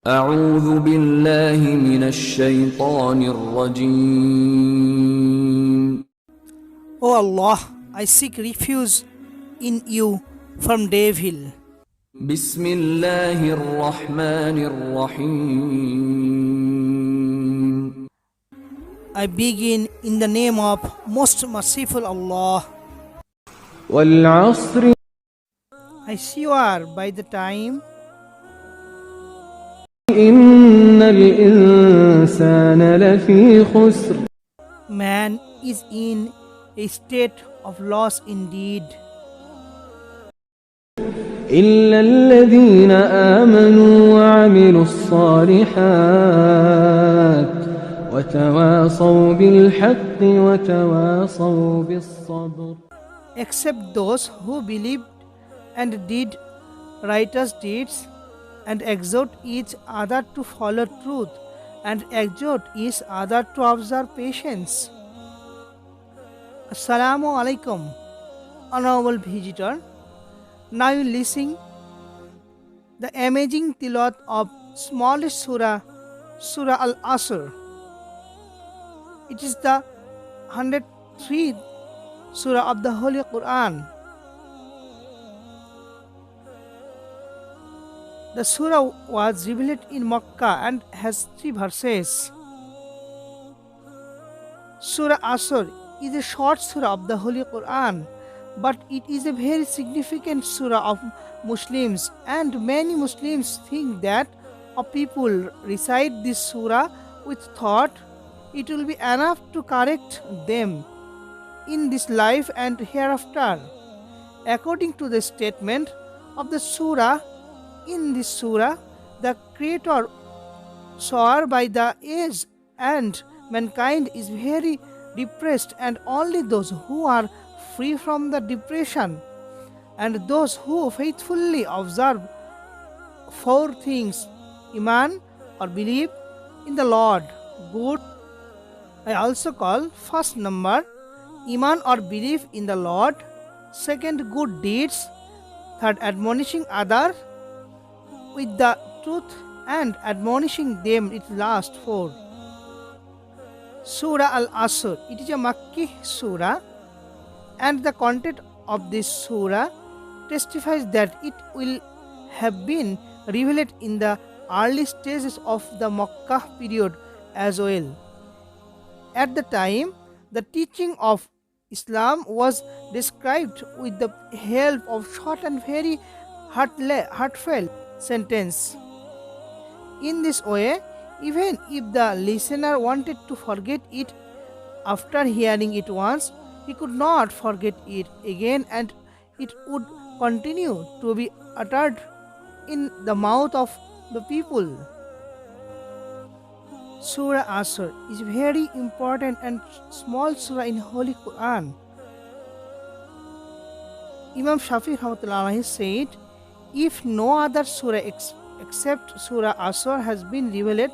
أعوذ بالله من الشيطان الرجيم. O Allah, I seek refuge in you from devil. بسم الله الرحمن الرحيم. I begin in the name of most merciful Allah. والعصر I swear by the time إن الإنسان لفي خسر man is in a state of loss indeed, إلا الذين آمنوا وعملوا الصالحات وتواصوا بالحق وتواصوا بالصبر. except those who believed and did righteous deeds and exhort each other to follow truth and exhort each other to observe patience. Assalamu alaikum, honorable visitor. Now you listen the amazing tilawat of smallest surah, Surah Al Asr. It is the 103rd surah of the Holy Quran. The surah was revealed in Makkah and has 3 verses. Surah Asor is a short surah of the Holy Quran, but it is a very significant surah of Muslims, and many Muslims think that if people recite this surah with thought, it will be enough to correct them in this life and hereafter. According to the statement of the surah, in this surah, the Creator swore by the age and mankind is very depressed, and only those who are free from the depression and those who faithfully observe 4 things: Iman or belief in the Lord, good. I also call first number Iman or belief in the Lord, second good deeds, third admonishing others with the truth and admonishing them it last 4. Surah Al Asr. It is a Makki surah, and the content of this surah testifies that it will have been revealed in the early stages of the Makkah period as well. At the time, the teaching of Islam was described with the help of short and very heartfelt sentence. In this way, even if the listener wanted to forget it after hearing it once, he could not forget it again, and it would continue to be uttered in the mouth of the people. Surah Asr is very important and small surah in Holy Quran. Imam Shafi rahmatullahi said, if no other surah except Surah Asr has been revealed,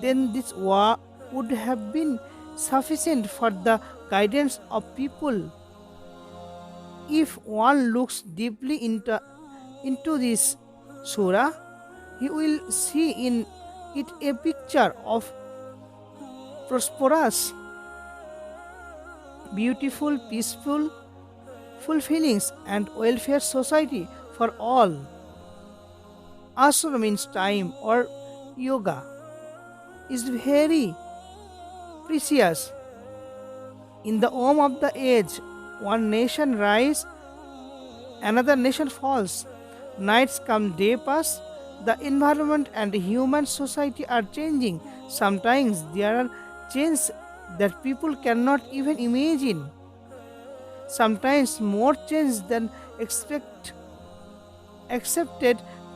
then this would have been sufficient for the guidance of people. If one looks deeply into this surah, he will see in it a picture of prosperous, beautiful, peaceful, fulfilling and welfare society for all. Asr means time or yoga is very precious. In the womb of the age, one nation rise, another nation falls. Nights come, day pass. The environment and human society are changing. Sometimes there are changes that people cannot even imagine. Sometimes more change than accepted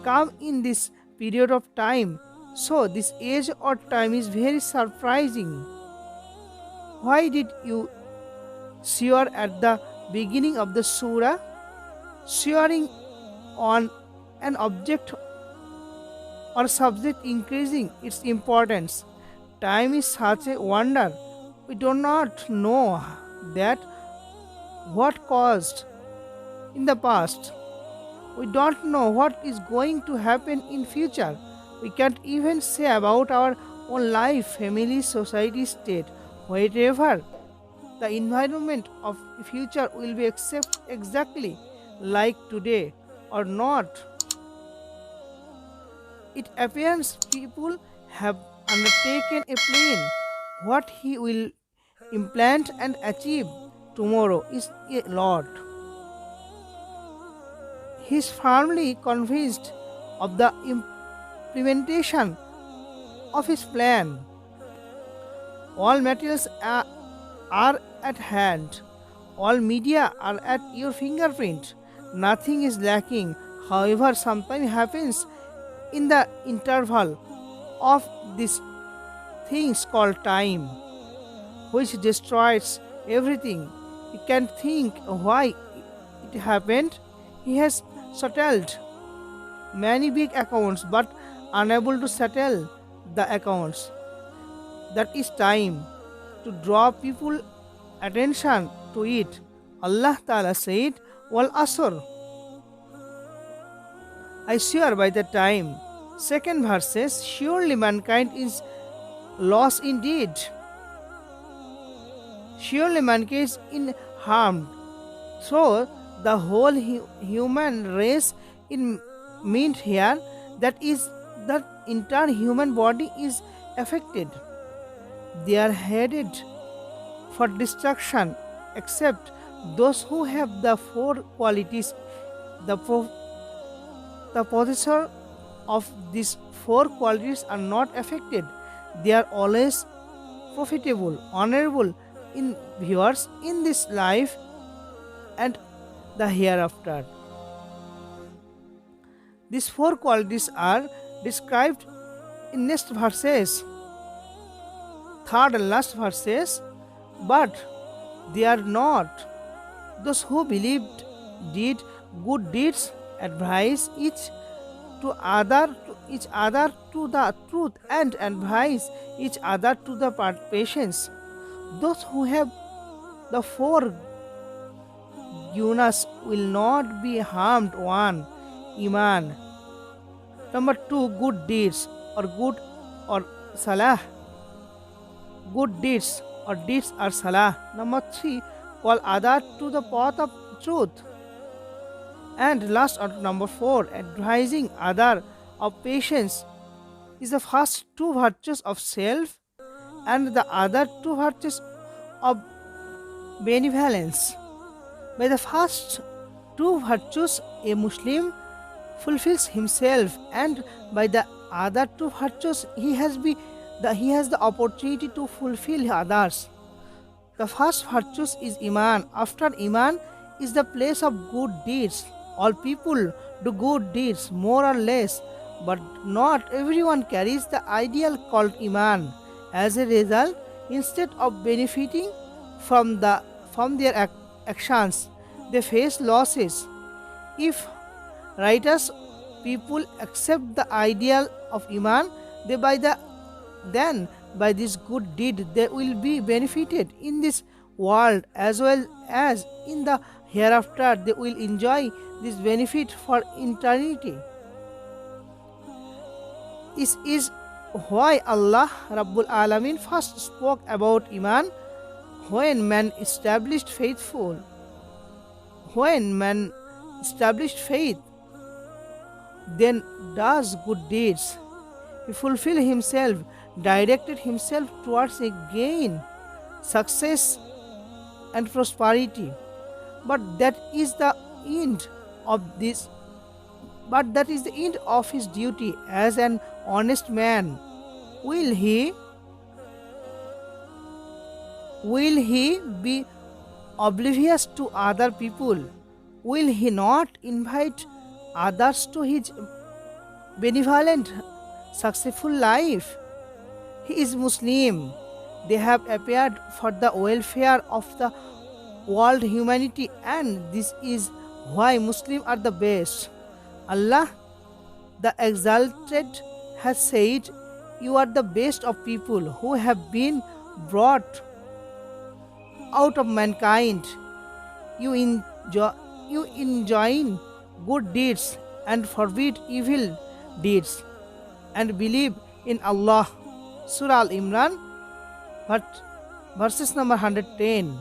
come in this period of time. So this age or time is very surprising. Why did you swear at the beginning of the surah? Swearing on an object or subject increasing its importance. Time is such a wonder. We do not know that what caused in the past. We don't know what is going to happen in future. We can't even say about our own life, family, society, state, whatever. The environment of the future will be exactly like today or not. It appears people have undertaken a plan. What he will implant and achieve tomorrow is a lot. He is firmly convinced of the implementation of his plan. All materials are at hand. All media are at your fingerprint. Nothing is lacking. However, something happens in the interval of these things called time, which destroys everything. He can't think why it happened. He has settled many big accounts but unable to settle the accounts. That is time to draw people attention to it. Allah Ta'ala said, Wal Asr, I swear by the time. Second verse says, surely mankind is lost indeed. Surely mankind is in harmed. So the whole human race in meant here, that is the entire human body is affected. They are headed for destruction except those who have the four qualities. The possessor of these four qualities are not affected. They are always profitable, honorable in viewers in this life and the hereafter. These four qualities are described in next verses, third and last verses, but they are not. Those who believed, did good deeds, advise each other to the truth, and advise each other to the patience. Those who have the four gunas will not be harmed. One, Iman. Number two, good deeds or salah. Good deeds or deeds are salah. Number three, call other to the path of truth. And last, or number four, advising other of patience is the first two virtues of self and the other two virtues of benevolence. By the first two virtues, a Muslim fulfills himself, and by the other two virtues, he has the opportunity to fulfill others. The first virtue is Iman. After Iman is the place of good deeds. All people do good deeds more or less, but not everyone carries the ideal called Iman. As a result, instead of benefiting from their actions, they face losses. If righteous people accept the ideal of Iman, then by this good deed they will be benefited in this world as well as in the hereafter. They will enjoy this benefit for eternity. This is why Allah Rabbul Alamin first spoke about Iman when man established faith, then does good deeds. He fulfilled himself, directed himself towards a gain, success and prosperity. But that is the end of his duty as an honest man. Will he be oblivious to other people? Will he not invite others to his benevolent, successful life? He is Muslim. They have appeared for the welfare of the world humanity, and this is why Muslims are the best. Allah the Exalted has said, you are the best of people who have been brought out of mankind. You enjoin good deeds and forbid evil deeds. and believe in Allah. Surah Al-Imran, verses number 110.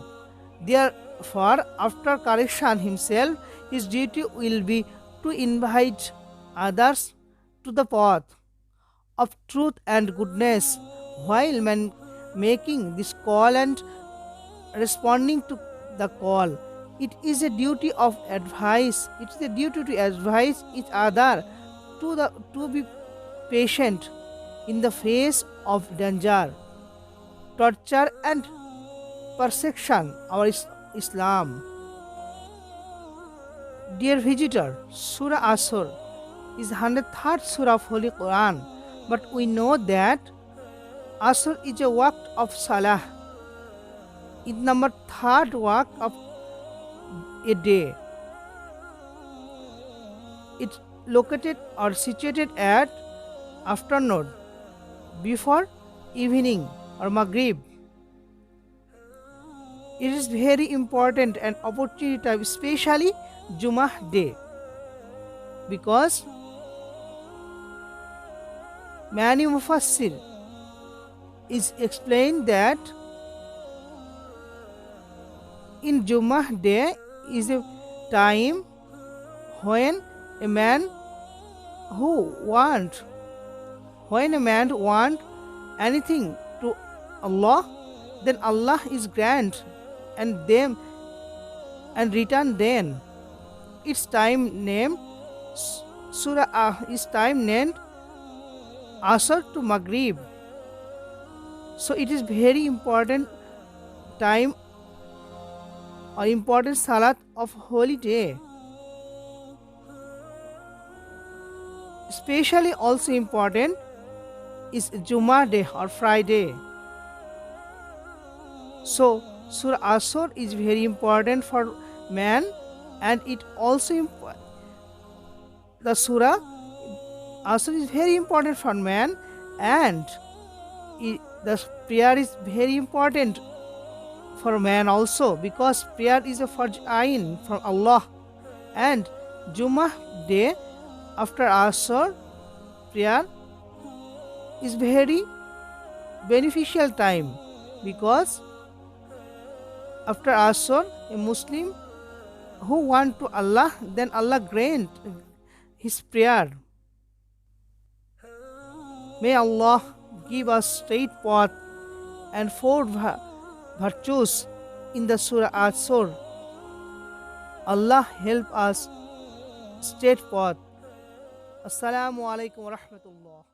Therefore, after correction himself, his duty will be to invite others to the path of truth and goodness while making this call and responding to the call. It is a duty of advice. It is a duty to advise each other to be patient in the face of danger, torture, and persecution. Our Islam. Dear visitor, Surah Asor is 103rd Surah of Holy Quran, but we know that Asr is a waqt of Salah. It's number third waqt of a day. It's located or situated at afternoon, before evening or Maghrib. It is very important and opportunity time, especially Jummah day, because many mufassir is explained that in Jummah day is a time when a man want anything to Allah, then Allah is grant and them and return then. Its time named is time named Asar to Maghrib. So it is very important time or important salat of holy day. Especially also important is Jummah day or Friday. So Surah Asor is very important for man, and it also the Surah Asr is very important for man, and the prayer is very important for man also, because prayer is a farj ain from Allah, and Jummah day after Asr prayer is very beneficial time, because after Asr a Muslim who want to Allah, then Allah grant his prayer. May Allah give us straight path and four virtues in the Surah Asor. Allah help us straight path. Assalamu alaikum wa rahmatullah.